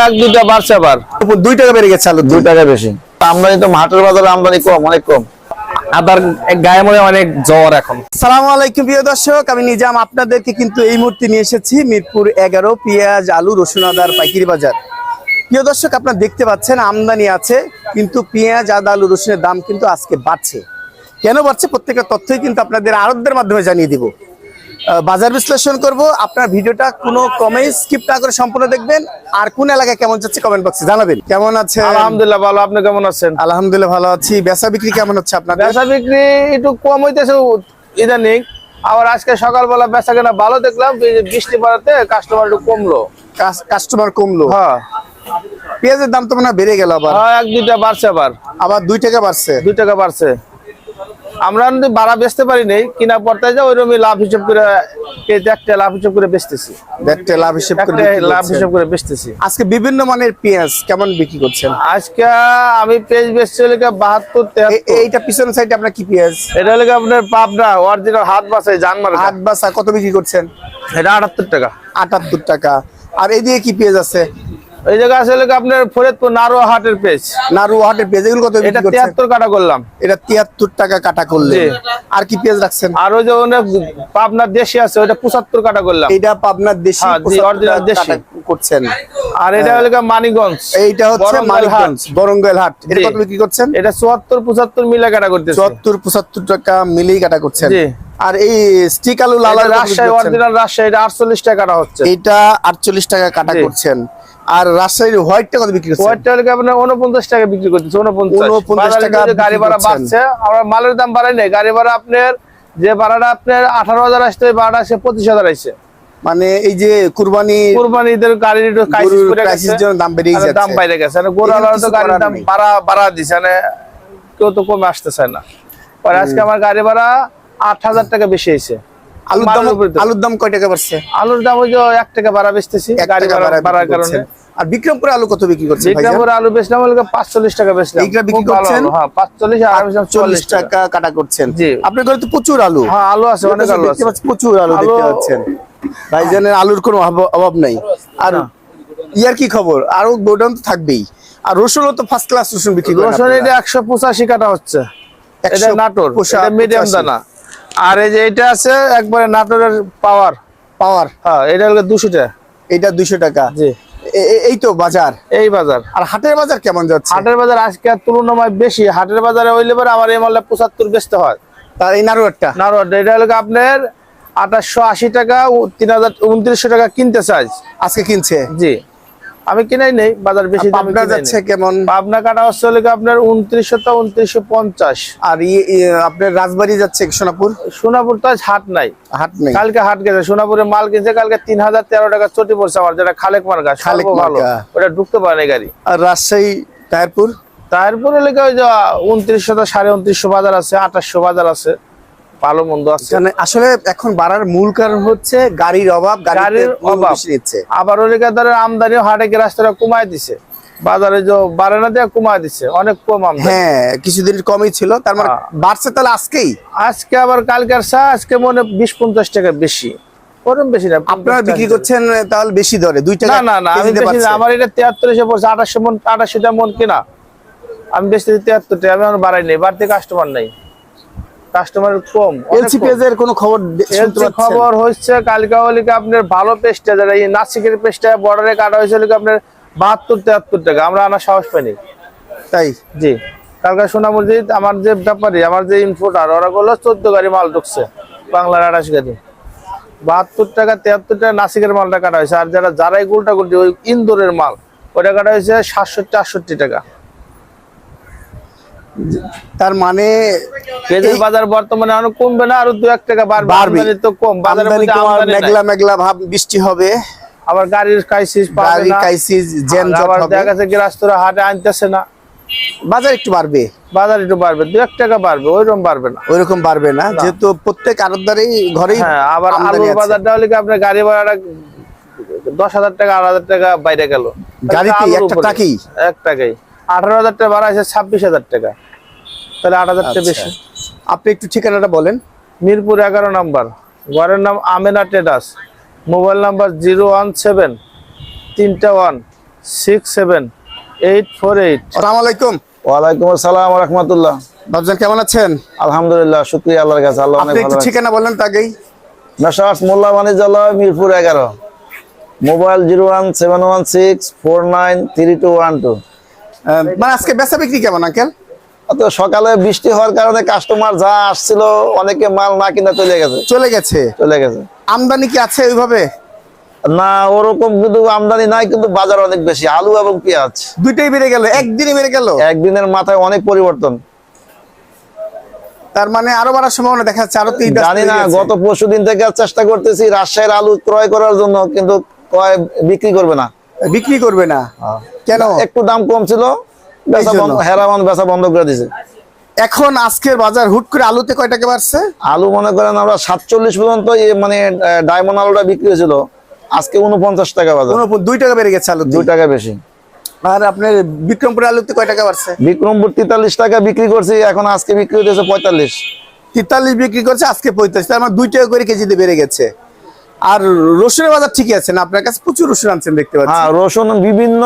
এক দুইটা বাড়ছে আবার 2 টাকা বেড়ে গেছে আলু 2 টাকা বেশি। আমদানি তো হাটের বাজারে আমদানি কম, অনেক কম। আদার গায়ে মনে অনেক জ্বর এখন। আসসালামু আলাইকুম প্রিয় দর্শক, আমি নিজাম আপনাদেরকে কিন্তু এই মুহূর্তে নিয়ে এসেছি মিরপুর 11 পেঁয়াজ আলু রসুন আদার পাইকারি বাজার। প্রিয় দর্শক, আপনারা দেখতে পাচ্ছেন আমদানি আছে, কিন্তু পেঁয়াজ আদা আলু রসুনের দাম কিন্তু আজকে বাড়ছে। কেন বাড়ছে প্রত্যেকটা তথ্যই কিন্তু আপনাদের আড়তদের মাধ্যমে জানিয়ে দিব। বাজার বিশ্লেষণ করব। আপনার ভিডিওটা কোনো কমেন্ট স্কিপ না করে সম্পূর্ণ দেখবেন। আর কোন এলাকায় কেমন যাচ্ছে কমেন্ট বক্সে জানাবেন। কেমন আছে? আলহামদুলিল্লাহ ভালো, আপনি কেমন আছেন? আলহামদুলিল্লাহ ভালো আছি। বেচা বিক্রি কেমন হচ্ছে আপনাদের? বেচা বিক্রি একটু কম হইতেছে ইদানিং। আবার আজকে সকালবেলা বেচা কেনা ভালো দেখলাম, বৃষ্টি পড়াতে কাস্টমার একটু কমলো। কাস্টমার কমলো? হ্যাঁ। পেঁয়াজের দাম তো মনে হয় বেড়ে গেল আবার। হ্যাঁ, এক দুইটা বাড়ছে, আবার 2 টাকা বাড়ছে। 2 টাকা বাড়ছে। আমরা যদি বাড়া বেচতে পারি নাই, কিনা পড়তে যাও ওইরকমই লাভ হিসাব করে একটা লাভ হিসাব করে বেচতেছি। একটা লাভ হিসাব করে বেচতেছি। আজকে বিভিন্ন মানের পেঁয়াজ কেমন বিক্রি করছেন? আজকে আমি পেঁয়াজ বেচছি হলো 72 73। এইটা পিছন সাইডে আপনার কি পেঁয়াজ? এটা হলো আপনার পাবনা অরিজিনাল হাত বাসায় জানমার হাত বাসা। কত বিক্রি করছেন? এটা 78 টাকা। 78 টাকা। আর এইদিকে কি পেঁয়াজ আছে? এই জায়গা আছে আপনার ফরিদপুর নারুয়া হাটের পেঁয়াজ। নারুয়া হাটের পেঁয়াজ এগুলো কত বিক্রি করছেন? 73 কাটা করলাম। এটা 73 টাকা কাটা করলেন। আর কি পেঁয়াজ রাখছেন? আর ওই যে পাবনার দেশি আছে, ওটা 75 কাটা করলাম। এটা পাবনার দেশি অরিজিনাল দেশি করছেন। আর এটা হলো মানিকগঞ্জ। এইটা হচ্ছে মানিকগঞ্জ বরঙ্গল হাট। এটা কত বিক্রি করছেন? এটা 74 75 মিলে কাটা করতেছে। 74 75 টাকা মিলেই কাটা করছেন। জি। আর এই স্টিক আলু লাল রাজশাহী অরিজিনাল রাজশাহী, এটা 48 টাকা কাটা হচ্ছে। এটা 48 টাকা কাটা করছেন। আর রাজশাহীর হোয়াইটটা কত বিক্রি করছেন? হোয়াইটটা হলো আপনার 49 টাকা বিক্রি করতেছে। 49 টাকা। গাড়ি ভাড়া বাড়ছে, আমরা মালের দাম বাড়াই নাই। গাড়ি ভাড়া আপনার যে ভাড়াটা আপনার 18,000 আসছে, ওই ভাড়াটা আসে 25,000 আইছে। মানে এই যে কুরবানিদের গাড়ির একটু ক্রাইসিস করে গেছে, দাম বেড়ে গেছে, দাম বাইরে গেছে। মানে গোড়ালার তো গাড়ির দাম বাড়া দিছে, মানে কেউ তো কমে আসতেছে না। পরে আজকে আমার গাড়ি ভাড়া 8,000 টাকা বেশি হয়েছে। আলুর দাম কয় টাকা বাড়ছে? আলুর দাম ওই যে 1 টাকা বাড়া বেচতেছি গাড়ি ভাড়া বাড়ার কারণে। আর বিক্রমপুরে আলু কত বিক্রি করছেন? বিক্রমপুরে আলু বেচলাম হলো 45 টাকা বেচলাম। এইটা বিক্রি করছেন? হ্যাঁ 45 আর আমি 40 টাকা কাটা করছেন। জি। আপনার ঘরে তো প্রচুর আলু। হ্যাঁ আলু আছে, অনেক আলু আছে, প্রচুর আলু দেখতে পাচ্ছেন। ভাইজানের আলুর কোনো অভাব নাই। আর ইয়ার কি খবর? আরো গোডাউন তো থাকবেই। আর রসুনও তো ফার্স্ট ক্লাস রসুন বিক্রি করেন। রসুন এটা 185 কাটা হচ্ছে। এটা নাটোর, এটা মিডিয়াম দানা। আর এই যে এটা আছে একবারে নাটোরের পাওয়ার। হ্যাঁ, এটা হলো 200 টাকা। এটা 200 টাকা। জি। এই তো বাজার, এই বাজার। আর হাটের বাজার কেমন যাচ্ছে? হাটের বাজার আজকে তুলনায় বেশি। হাটের বাজারে হইলে পরে আমার এই মালটা 75 বেচতে হয়। তার এই নারুয়ারটা এটা হলো আপনার 2880 টাকা, 2900 টাকা কিনতে চাই। আজকে কিনছে? জি। আমি কিনাই নেই, বাজার বেশি দামে পাবনা যাচ্ছে কেমন? পাবনা কাটা হচ্ছে হলো আপনার 2950। আর আপনার রাজবাড়ি যাচ্ছে সোনাপুর তো আজ হাট নাই। কালকে হাট গেছে, সোনাপুরে মাল কিনছে কালকে 3013 টাকা চটি পড়ছে আমার, যেটা খালেক মার্কা, ভালো, ওটা ঢুকতে পারে নাই গাড়ি। আর রাজশাহী তাহিরপুর হলে ওই যে 2900 2950 বাজার আছে, 2800 বাজার আছে, ভালো মন্দ আছে। আসলে এখন বাড়ার মূল কারণ হচ্ছে গাড়ির অভাব। গাড়ির অভাব নিচ্ছে। আবার ওই আমদানি হাটে রাস্তাটা কমায় দিছে, বাজারে যে বাড়ে না দিয়ে কমায় দিছে, অনেক কম আমদানি। হ্যাঁ, কিছুদিন কমই ছিল, তার মানে বাড়ছে। তাহলে আজকে আবার কালকের আজকে মনে 20-50 টাকা বেশি, ওরকম বেশি না। আপনারা বিক্রি করছেন তাহলে বেশি দরে 2 টাকা? না, আমি বেশি না। আমার এটা 73 এসে পড়ছে, 2800 টাকা মন কিনা। আমি বেশি 73 টাকা, আমি এখন বাড়াই নাই, বাড়তি কাস্টমার নাই, কাস্টমার কম। এলসি পেজের কোনো খবর? খবর হচ্ছে কালকে হলে আপনার ভালো পেস্টটা, যারা এই নাসিকের পেস্টটা বর্ডারে কাটা হয়েছিল আপনার 72-73 টাকা। আমরা আনা সাহস পাইনি। তাই? জি। কালকে সোনামুর আমার যে ব্যাপারী, আমার যে ইনফোটার, ওরা বললো 14 গাড়ি মাল ঢুকছে, বাংলার 28 গাড়ি। 72 টাকা 73 টাকা নাসিকের মালটা কাটা হয়েছে। আর যারাই গুলটা গুলটি ওই ইন্দোরের মাল, ওটা কাটা হয়েছে 67-68 টাকা। তার মানে পেঁয়াজের বাজার বর্তমানে আরো কমবে না, আরো 2-1 টাকা বাড়বে। তো কম বাজারে মেঘলা ভাব, বৃষ্টি হবে, আবার গাড়ির ক্রাইসিস, আবার দেখা গেছে গৃহস্থরা হাটে আনতেছে না, বাজার একটু বাড়বে। 2-1 টাকা বাড়বে, ওইরকম বাড়বে না, যেহেতু প্রত্যেক আড়তদারই ঘরেই। হ্যাঁ, আবার আলুর বাজারটা হলে আপনার গাড়ি ভাড়াটা 10,000 টাকা 8,000 টাকা বাইরে গেল গাড়িতে, একটা টাকাই 18,000 টাকা ভাড়া আছে 26,000 টাকা, তাহলে 8,000 টাকা বেশি। আপনি একটু ঠিকানাটা বলেন। মিরপুর 11 নম্বর, ঘরের নাম আমেনা ট্রেডার্স, মোবাইল নাম্বার 017-301 678448। আসসালামু আলাইকুম। ওয়ালাইকুম আসসালাম ওয়া রাহমাতুল্লাহ। বাবজান কেমন আছেন? আলহামদুলিল্লাহ, শুকরিয়া আল্লাহর কাছে, আল্লাহ অনেক আপনি একটু ভালো রাখছে। ঠিকানা বলেন তো আগেই। মেসার্স মোল্লা বাণিজ্যালয়, মিরপুর 11, মোবাইল 01716493212। মানে আজকে বেচা বিক্রি কেমন আঙ্কেল? তো সকালে বৃষ্টি হওয়ার কারণে কাস্টমার যা আসছিল অনেকে মাল না কিনা চলে গেছে। চলে গেছে। আমদানি কি আছে ওইভাবে? না ওরকম কিন্তু আমদানি নাই, কিন্তু বাজার অনেক বেশি। আলু এবং পেঁয়াজ দুইটাই বেড়ে গেল, একদিনে বেড়ে গেল। একদিনের মাথায় অনেক পরিবর্তন। তার মানে আরো বাড়ার সম্ভাবনা দেখা যাচ্ছে। আরো জানি না, গত পরশুদিন থেকে চেষ্টা করতেছি রাজশাহীর আলু ক্রয় করার জন্য, কিন্তু বিক্রি করবে না। বিক্রি করবে না কেন? একটু দাম কম ছিল, হেরামান বেচা বন্ধ করে দিছে। এখন আজকের বাজার হুট করে আলুতে কয় টাকা বাড়ছে? আলু মনে করেন আমরা 47 পর্যন্ত মানে ডায়মন্ড আলুটা বিক্রি হয়েছিল, আজকে 49 টাকা বাজার। 2 টাকা বেড়ে গেছে আলু, 2 টাকা বেশি। আর আপনার বিক্রমপুর আলুতে কয় টাকা বাড়ছে? বিক্রমপুর 43 টাকা বিক্রি করছি, এখন আজকে বিক্রি হতেছে 45। 43 বিক্রি করছে, আজকে 45। তার মানে 2 টাকা করে কেজিতে বেড়ে গেছে। আর রসুনের বাজার ঠিকই আছে না? আপনার কাছে প্রচুর রসুন আনছেন দেখতে পাচ্ছি। হ্যাঁ, রসুন বিভিন্ন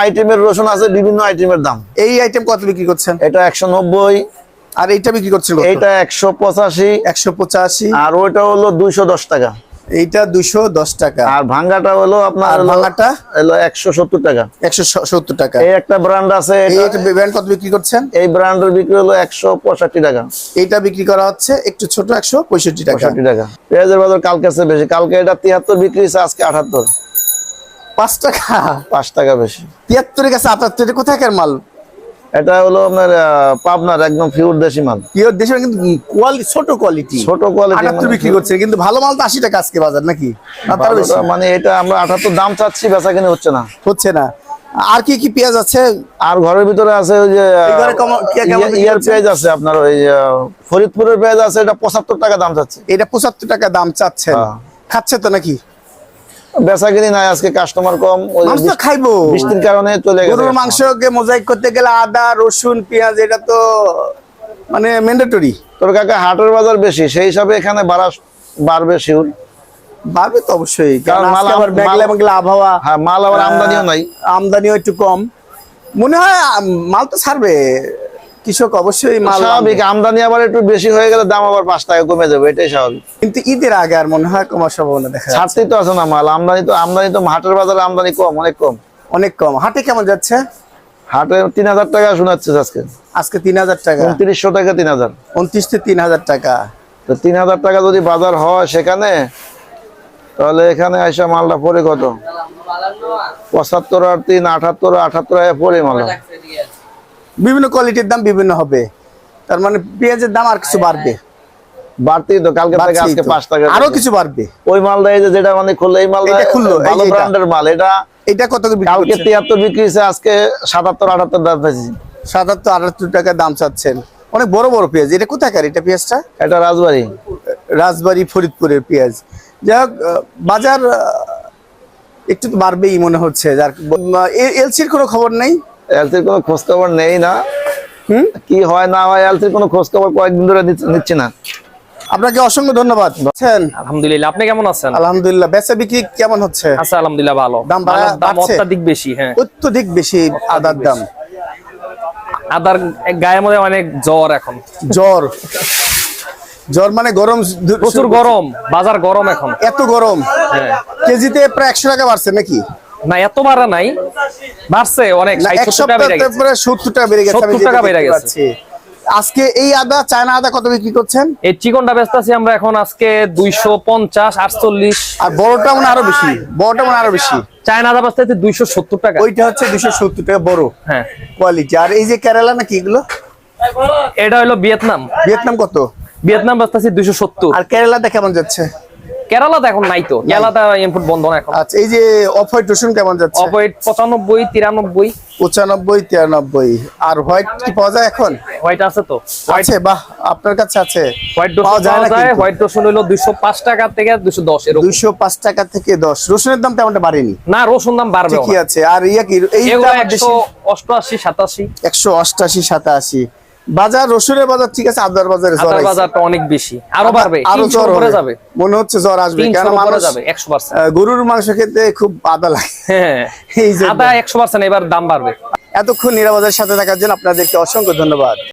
আইটেমের রসুন আছে, বিভিন্ন আইটেমের দাম। এই আইটেম কত বিক্রি করছেন? এটা 190। আর এইটা বিক্রি করছেন কত? এইটা 185। 185। আর ওইটা হলো 210 টাকা। এইটা 210 টাকা। আর ভাঙ্গাটা হলো আপনার, আর ভাঙাটা হলো 170 টাকা। 170 টাকা। এই একটা ব্র্যান্ড আছে, এই ব্র্যান্ড কত বিক্রি করছেন? এই ব্র্যান্ডের বিক্রি হলো 165 টাকা। এইটা বিক্রি করা হচ্ছে একটু ছোট 165 টাকা। 65 টাকা। পেঁয়াজের বাজার কালকে চেয়ে বেশি, কালকে এটা 73 বিক্রি হয়েছে, আজকে 78। 5 টাকা। 5 টাকা বেশি। 73 কাছে 78। কোথাকার মাল? এটা হলো আপনার পাবনার একদম পিওর দেশি মাল। পিওর দেশের, কিন্তু কোয়ালিটি ছোট কোয়ালিটি। ছোট কোয়ালিটি 78 বিক্রি করছে, কিন্তু ভালো মাল তো 80 টাকা আজকে বাজার নাকি? না তার বেশি? মানে এটা আমরা 78 দাম চাচ্ছি, বেচা কিনে হচ্ছে না। হচ্ছে না। আর কি কি পেঁয়াজ আছে? আর ঘরের ভিতরে আছে ওই যে এই ঘরে কেমন ইয়ার পেঁয়াজ আছে আপনার, ওই ফরিদপুরের পেঁয়াজ আছে, এটা 75 টাকা দাম চাচ্ছে। এটা 75 টাকা দাম চাচ্ছেন। হ্যাঁ। খাচ্ছে তো নাকি? বেচা কিনি নাই আজকে, কাস্টমার কম। ওই মাংস তো খাইবো, বৃষ্টির কারণে চলে গেছে। গরুর মাংসকে মোজাইক করতে গেলে আদা রসুন পেঁয়াজ এটা তো মানে ম্যান্ডেটরি। তোর কাকা হাটের বাজার বেশি, সেই হিসাবে এখানে বাড়বে শিউর। বাড়বে তো অবশ্যই, কারণ মাল আজকে আবার মেঘলা মেঘলা আবহাওয়া। হ্যাঁ, মাল আবার আমদানিও নাই। আমদানিও একটু কম মনে হয়। মাল তো ছাড়বে কৃষক, অবশ্যই মাল স্বাভাবিক। আমদানি আবার একটু বেশি হয়ে গেলে দাম আবার 5 টাকা কমে যাবে, এটাই স্বাভাবিক। কিন্তু ঈদের আগে আর মনে হয় কমার সম্ভাবনা দেখা যাচ্ছে। ছাড়তেই তো আছে না মাল। আমদানি তো হাটের বাজারে আমদানি কম, অনেক কম। অনেক কম। হাটে কেমন যাচ্ছে? হাটে 3000 টাকা শোনাচ্ছে আজকে। আজকে 3000 টাকা। 2900 টাকা 3000। 29 থেকে 3000 টাকা। তো 3000 টাকা যদি বাজার হয় সেখানে, তাহলে এখানে আইসা মালটা পরে কত? 75 আর 3 78, 78 পরে মাল। বিভিন্ন কোয়ালিটির দাম বিভিন্ন হবে, তার মানে পেঁয়াজের দাম আর কিছু বাড়বে। বাড়তেই তো, কালকে থেকে আজকে 5 টাকা আরো কিছু বাড়বে। ওই মালটা এই যেটা মানে খুললো, এই মালটা এটা খুললো, ভালো ব্র্যান্ডের মাল। এটা কত করে বিক্রি কালকে করছেন? 73 বিক্রি হয়েছে, আজকে 77 78 দাম পাইছি। 77 78 টাকা দাম চাচ্ছেন। অনেক বড় বড় পেঁয়াজ। এটা কোথাকার এটা পেঁয়াজটা? এটা রাজবাড়ী। রাজবাড়ী ফরিদপুরের পেঁয়াজ। যাই হোক, বাজার একটু তো বাড়বেই মনে হচ্ছে। যার এলসির কোনো খবর নেই। এলসির কোনো খোঁজ খবর নেই না। কি হয় না হয়, এলসির কোনো খোঁজ খবর কয়েকদিন ধরে নিচ্ছি না। আপনাকে অসংখ্য ধন্যবাদ। আলহামদুলিল্লাহ, আপনি কেমন আছেন? আলহামদুলিল্লাহ। বেচা বিক্রি কেমন হচ্ছে? আচ্ছা, আলহামদুলিল্লাহ ভালো। দাম দাম বাড়ছে? অত্যাধিক বেশি। হ্যাঁ, অত্যধিক বেশি আদার দাম। আদার গায়ের মধ্যে অনেক জ্বর এখন। জ্বর জ্বর মানে গরম, প্রচুর গরম, বাজার গরম এখন। এত গরম। হ্যাঁ। কেজিতে প্রায় 100 টাকা বাড়ছে নাকি? না, এত বাড়া নাই, বাড়ছে অনেক। 70 টাকা বেড়ে গেছে। 70 টাকা বেড়ে গেছে। আজকে এই আদা, চায়না আদা কত বিক্রি করছেন? এই চিকনটা বেচতেছি আমরা এখন আজকে 250 48। আর বড়টা মানে আরো বেশি। বড়টা মানে আরো বেশি। চায়না আদা বেচতেছি 270 টাকা। ওইটা হচ্ছে 270 টাকা বড়। হ্যাঁ, কোয়ালিটি। আর এই যে কেরালা নাকি এগুলো? এটা হলো ভিয়েতনাম। ভিয়েতনাম কত? ভিয়েতনাম বেচতেছি 270। আর কেরালাটা কেমন যাচ্ছে? কেরালাতে এখন নাই তো, কেরালাতে ইম্পোর্ট বন্ধ না এখন। আচ্ছা, এই যে অফ হোয়াইট রসুন কেমন যাচ্ছে? অফ-হোয়াইট 95 93। 95 93। আর হোয়াইট কি পাওয়া যায় এখন? হোয়াইট আছে তো। আছে? বাহ, আপনার কাছে আছে। হোয়াইট রসুন পাওয়া যায় না যায়। কিন্তু। হোয়াইট রসুন হলো 205 টাকা থেকে 210 এরকম। 205 টাকা থেকে 10। রসুনের দাম তেমনটা বাড়েনি। না, রসুন দাম বাড়বে। ঠিকই আছে। আর ইয়া কি, এই এগুলো 188 87। 188 87। বাজার রসুনের বাজার ঠিক আছে, আদার বাজারে জ্বর আদার আইছে। বাজারটা অনেক বেশি, আরো বাড়বে, আরো 300 জ্বর উপরে হবে। যাবে, মনে হচ্ছে জ্বর আসবে, 300 কারণ উপরে মানুষ যাবে 100%। গরুর মাংস খেতে খুব আদা লাগে। হ্যাঁ, এই জন্য। আদা 100% এবার দাম বাড়বে। এতক্ষণ নিরাপদের সাথে থাকার জন্য আপনাদেরকে অসংখ্য ধন্যবাদ।